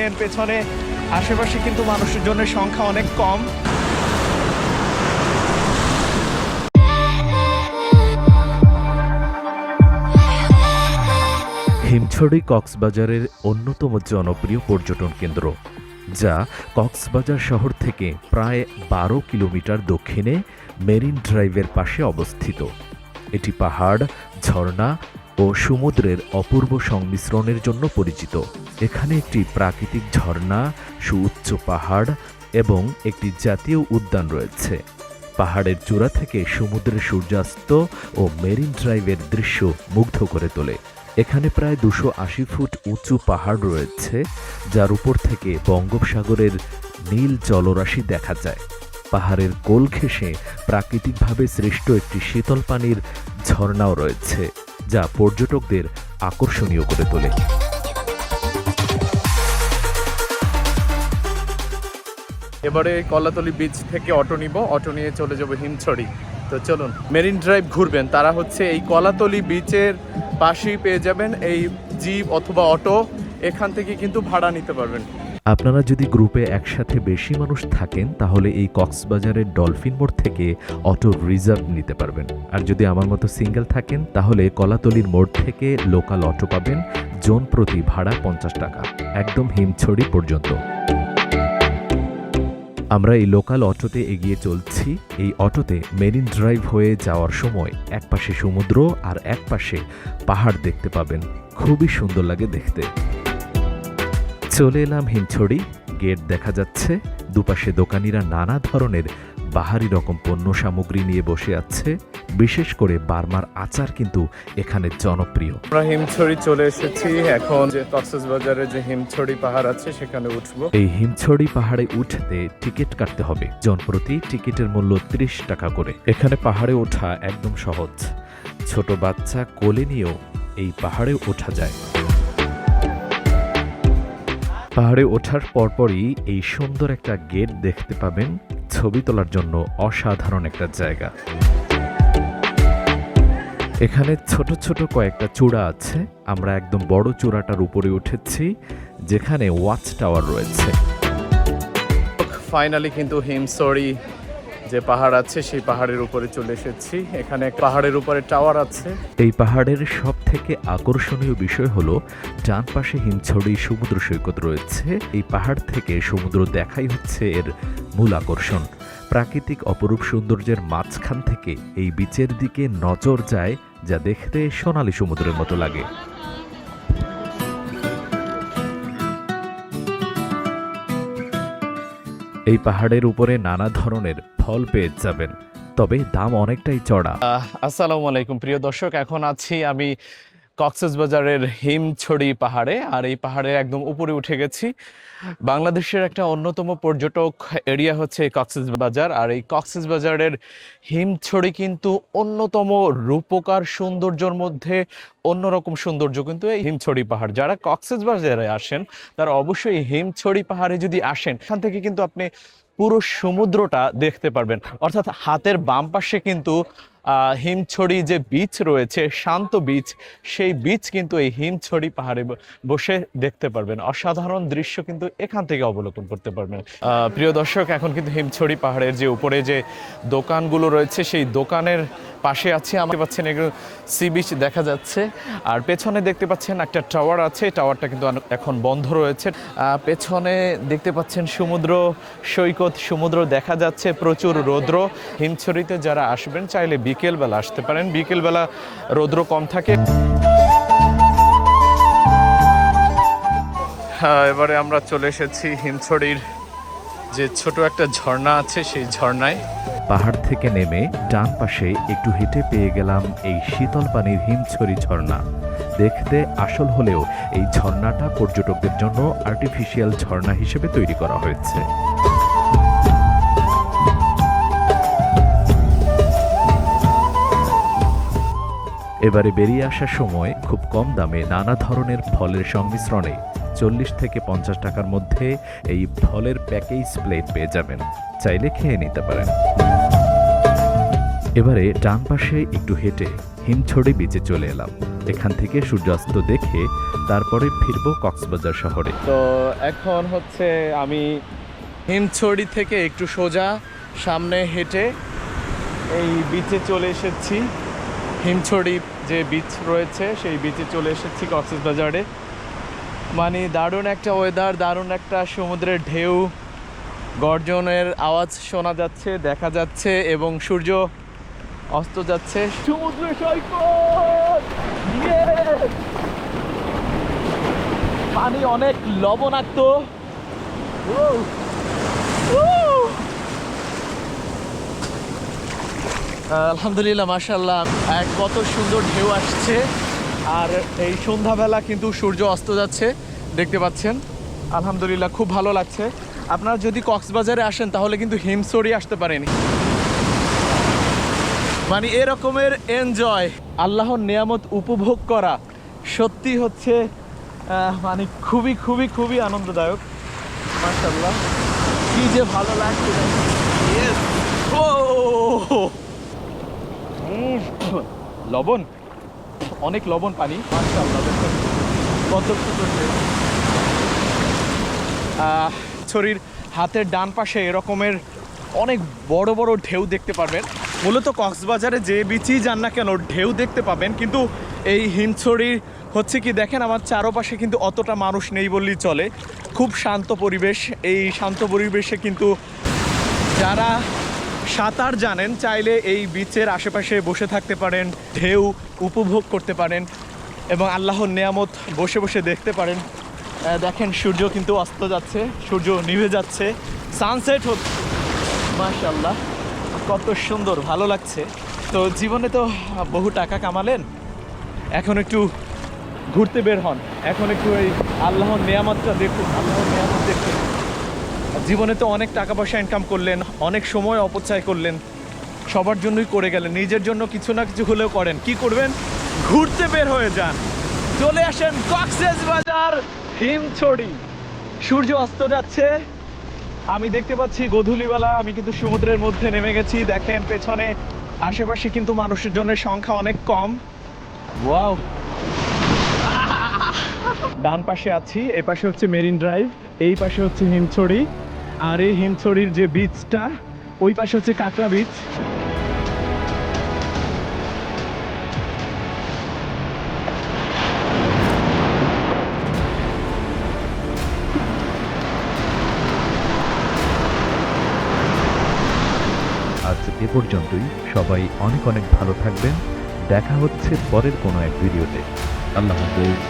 দেখেন পেছনে আশেপাশে কিন্তু মানুষের জন্য সংখ্যা অনেক কম। হিমছড়ি কক্সবাজারের অন্যতম জনপ্রিয় পর্যটন কেন্দ্র, যা কক্সবাজার শহর থেকে প্রায় 12 কিলোমিটার দক্ষিণে মেরিন ড্রাইভের পাশে অবস্থিত। এটি পাহাড়, ঝর্ণা ও সমুদ্রের অপূর্ব সংমিশ্রণের জন্য পরিচিত। এখানে একটি প্রাকৃতিক ঝর্ণা, সুউচ্চ পাহাড় এবং একটি জাতীয় উদ্যান রয়েছে। পাহাড়ের চূড়া থেকে সমুদ্রের সূর্যাস্ত ও মেরিন ড্রাইভের দৃশ্য মুগ্ধ করে তোলে। এখানে প্রায় 280 ফুট উঁচু পাহাড় রয়েছে, যার উপর থেকে বঙ্গোপসাগরের নীল জলরাশি দেখা যায়। পাহাড়ের কোল ঘেঁষে প্রাকৃতিকভাবে সৃষ্ট একটি শীতল পানির ঝর্ণাও রয়েছে, যা পর্যটকদের আকর্ষণীয় করে তোলে। এবারে কলাতলি বিচ থেকে অটো নিব, অটো নিয়ে চলে যাব হিমছড়ি। তো চলুন, মেরিন ড্রাইভ ঘুরবেন তারা হচ্ছে এই কলাতলি বিচের পাশেই পেয়ে যাবেন এই জিপ অথবা অটো, এখান থেকে কিন্তু ভাড়া নিতে পারবেন। আপনারা যদি গ্রুপে একসাথে বেশি মানুষ থাকেন তাহলে এই কক্সবাজারের ডলফিন মোড় থেকে অটো রিজার্ভ নিতে পারবেন। আর যদি আমার মতো সিঙ্গেল থাকেন তাহলে কলাতলির মোড় থেকে লোকাল অটো পাবেন, জন প্রতি ভাড়া 50 টাকা, একদম হিমছড়ি পর্যন্ত। আমরা এই লোকাল অটোতে এগিয়ে চলছি। এই অটোতে মেরিন ড্রাইভ হয়ে যাওয়ার সময় একপাশে সমুদ্র আর একপাশে পাহাড় দেখতে পাবেন, খুবই সুন্দর লাগে দেখতে। চলে এলাম হিমছড়ি, গেট দেখা যাচ্ছে। দুপাশে দোকানিরা নানা ধরনের বাহারি রকম পণ্য সামগ্রী নিয়ে বসে আছে। বিশেষ করে বার্মার আচার কিন্তু এখানে জনপ্রিয়। আমরা হিমছড়ি চলে এসেছি, এখন যে কক্সবাজারে যে হিমছড়ি পাহাড় আছে সেখানে উঠবো। এই হিমছড়ি পাহাড়ে উঠতে টিকিট কাটতে হবে, জনপ্রতি টিকিটের মূল্য 30 টাকা করে। এখানে পাহাড়ে ওঠা একদম সহজ, ছোট বাচ্চা কোলে নিয়েও এই পাহাড়ে ওঠা যায়। পাহাড়ে ওঠার পরপরই এই সুন্দর একটা গেট দেখতে পাবেন, ছবি তোলার জন্য অসাধারণ একটা জায়গা। এখানে ছোট ছোট কয়েকটা চূড়া আছে, আমরা একদম বড় চূড়াটার উপরে উঠেছি যেখানে ওয়াচ টাওয়ার রয়েছে। ফাইনালি কিন্তু হিমছড়ি যে পাহাড় আছে সেই পাহাড়ের উপরে চলে এসেছি। এখানে পাহাড়ের উপরে টাওয়ার আছে। এই পাহাড়ের সব থেকে আকর্ষণীয় বিষয় হলো ডান পাশে হিমছড়ি সমুদ্র সৈকত রয়েছে। এই পাহাড় থেকে সমুদ্র দেখাই হচ্ছে এর মূল আকর্ষণ। প্রাকৃতিক অপরূপ সৌন্দর্যের মাঝখান থেকে এই বিচের দিকে নজর যায়, যা দেখতে সোনালী সমুদ্রের মতো লাগে। এই পাহাড়ের উপরে নানা ধরনের ফল পেয়ে যাবেন, তবে দাম অনেকটাই চড়া। আসসালামু আলাইকুম প্রিয় দর্শক, এখন আছি আমি কক্সবাজারের হিমছড়ি পাহাড়ে। আর এই পাহাড়ের একদম উপরে উঠে গেছি। বাংলাদেশের একটা অন্যতম পর্যটক এরিয়া হচ্ছে কক্সবাজার, আর এই কক্সবাজারের হিমছড়ি কিন্তু অন্যতম রূপকার সৌন্দর্যের মধ্যে অন্যরকম সৌন্দর্য কিন্তু এই হিমছড়ি পাহাড়। যারা কক্সবাজারে আসেন তারা অবশ্যই হিমছড়ি পাহাড়ে যদি আসেন, এখান থেকে কিন্তু আপনি পুরো সমুদ্রটা দেখতে পারবেন। অর্থাৎ হাতের বাম পাশে কিন্তু হিমছড়ি যে বিচ রয়েছে, শান্ত বিচ, সেই বিচ কিন্তু এই হিমছড়ি পাহাড়ে বসে দেখতে পারবেন। অসাধারণ দৃশ্য কিন্তু এখান থেকে অবলোকন করতে পারবেন। প্রিয় দর্শক, এখন কিন্তু হিমছড়ি পাহাড়ের যে উপরে যে দোকানগুলো রয়েছে সেই দোকানের পাশে আছে। আমরা পাচ্ছেন এগুলো সি বিচ দেখা যাচ্ছে, আর পেছনে দেখতে পাচ্ছেন একটা টাওয়ার আছে। টাওয়ারটা কিন্তু এখন বন্ধ রয়েছে। পেছনে দেখতে পাচ্ছেন সমুদ্র সৈকত, সমুদ্র দেখা যাচ্ছে, প্রচুর রৌদ্র। হিমছড়িতে যারা আসবেন চাইলে বিকেলবেলা আসতে পারেন, বিকেলবেলা রৌদ্র কম থাকে। এবারে আমরা চলে এসেছি হিমছড়ির যে ছোট একটা ঝর্ণা আছে সেই ঝর্ণায়। পাহাড় থেকে নেমে ডান পাশে একটু হেঁটে পেয়ে গেলাম এই শীতল পানির হিমছড়ি ঝর্ণা। দেখতে আসল হলেও এই ঝর্ণাটা পর্যটকদের জন্য আর্টিফিশিয়াল ঝর্ণা হিসেবে তৈরি করা হয়েছে। এবারে বেরিয়ে আসার সময় খুব কম দামে নানা ধরনের ফলের সংমিশ্রণে 40 থেকে 50 টাকার মধ্যে এই ফলের প্যাকেজ প্লেট পেয়ে যাবেন, চাইলে খেয়ে নিতে পারেন। এবারে ডান পাশে একটু হেঁটে হিমছড়ি বিচে চলে এলাম। এখান থেকে সূর্যাস্ত দেখে তারপরে ফিরব কক্সবাজার শহরে। তো এখন হচ্ছে আমি হিমছড়ি থেকে একটু সোজা সামনে হেঁটে এই বিচে চলে এসেছি। হিমছড়ি যে বিচ রয়েছে সেই বিচে চলে এসেছি কক্সবাজারে। মানে দারুণ একটা ওয়েদার, দারুণ একটা সমুদ্রের ঢেউ, গর্জনের আওয়াজ শোনা যাচ্ছে, দেখা যাচ্ছে এবং সূর্য অস্ত যাচ্ছে। সমুদ্র সৈকত, Yes! পানি অনেক লবণাক্ত। আলহামদুলিল্লাহ, মাশাআল্লাহ, কত সুন্দর ঢেউ আসছে। আর এই সন্ধ্যাবেলা কিন্তু সূর্য অস্ত যাচ্ছে, দেখতে পাচ্ছেন। আলহামদুলিল্লাহ, খুব ভালো লাগছে। আপনারা যদি কক্সবাজারে আসেন তাহলে কিন্তু হিমছড়ি আসতে পারেনি। মানে এরকমের এনজয়, আল্লাহর নিয়ামত উপভোগ করা সত্যি হচ্ছে মানে খুবই খুবই খুবই আনন্দদায়ক। মাশাআল্লাহ, কি যে ভালো লাগছে। Yes! Oh! লবণ, অনেক লবণ পানি। মাশাআল্লাহ, দেখুন কত সুন্দর। ছড়ির হাতের ডান পাশে এরকমের অনেক বড় বড় ঢেউ দেখতে পারবেন। মূলত কক্সবাজারে যে বিচই যান না কেন ঢেউ দেখতে পাবেন, কিন্তু এই হিমছড়ির হচ্ছে কি দেখেন, আমার চারপাশে কিন্তু অতটা মানুষ নেই বললেই চলে। খুব শান্ত পরিবেশ। এই শান্ত পরিবেশে কিন্তু যারা সাঁতার জানেন চাইলে এই বিচের আশেপাশে বসে থাকতে পারেন, ঢেউ উপভোগ করতে পারেন এবং আল্লাহর নিয়ামত বসে বসে দেখতে পারেন। দেখেন সূর্য কিন্তু অস্ত যাচ্ছে, সূর্য নিভে যাচ্ছে, সানসেট হচ্ছে। মাশাআল্লাহ, কত সুন্দর, ভালো লাগছে। তো জীবনে তো বহু টাকা কামালেন, এখন একটু ঘুরতে বের হন, এখন একটু এই আল্লাহর নিয়ামতটা দেখুন, আল্লাহর নিয়ামত দেখুন। জীবনে তো অনেক টাকা পয়সা ইনকাম করলেন, অনেক সময় অপচয় করলেন, সবার জন্যই করে গেলেন, নিজের জন্য কিছু না কিছু হলেও করেন। কি করবেন? ঘুরতে বের হয়ে যান, চলে আসেন কক্সবাজার হিমছড়ি। সূর্য অস্ত যাচ্ছে, আমি দেখতে পাচ্ছি গোধূলিবেলা আমি কিন্তু সমুদ্রের মধ্যে নেমে গেছি। দেখেন পেছনে আশেপাশে কিন্তু মানুষের জন্য সংখ্যা অনেক কম। ওয়াও, ডান পাশে আছি, এ পাশে হচ্ছে মেরিন ড্রাইভ, এই পাশে হচ্ছে হিমছড়ি, আর এই হিমছড়ির যে বিচটা ওই পাশে হচ্ছে কাঁকড়া বিচ। আজ এ পর্যন্তই। সবাই অনেক অনেক ভালো থাকবেন। দেখা হচ্ছে পরের কোনো এক ভিডিওতে। আল্লাহ হাফেজ।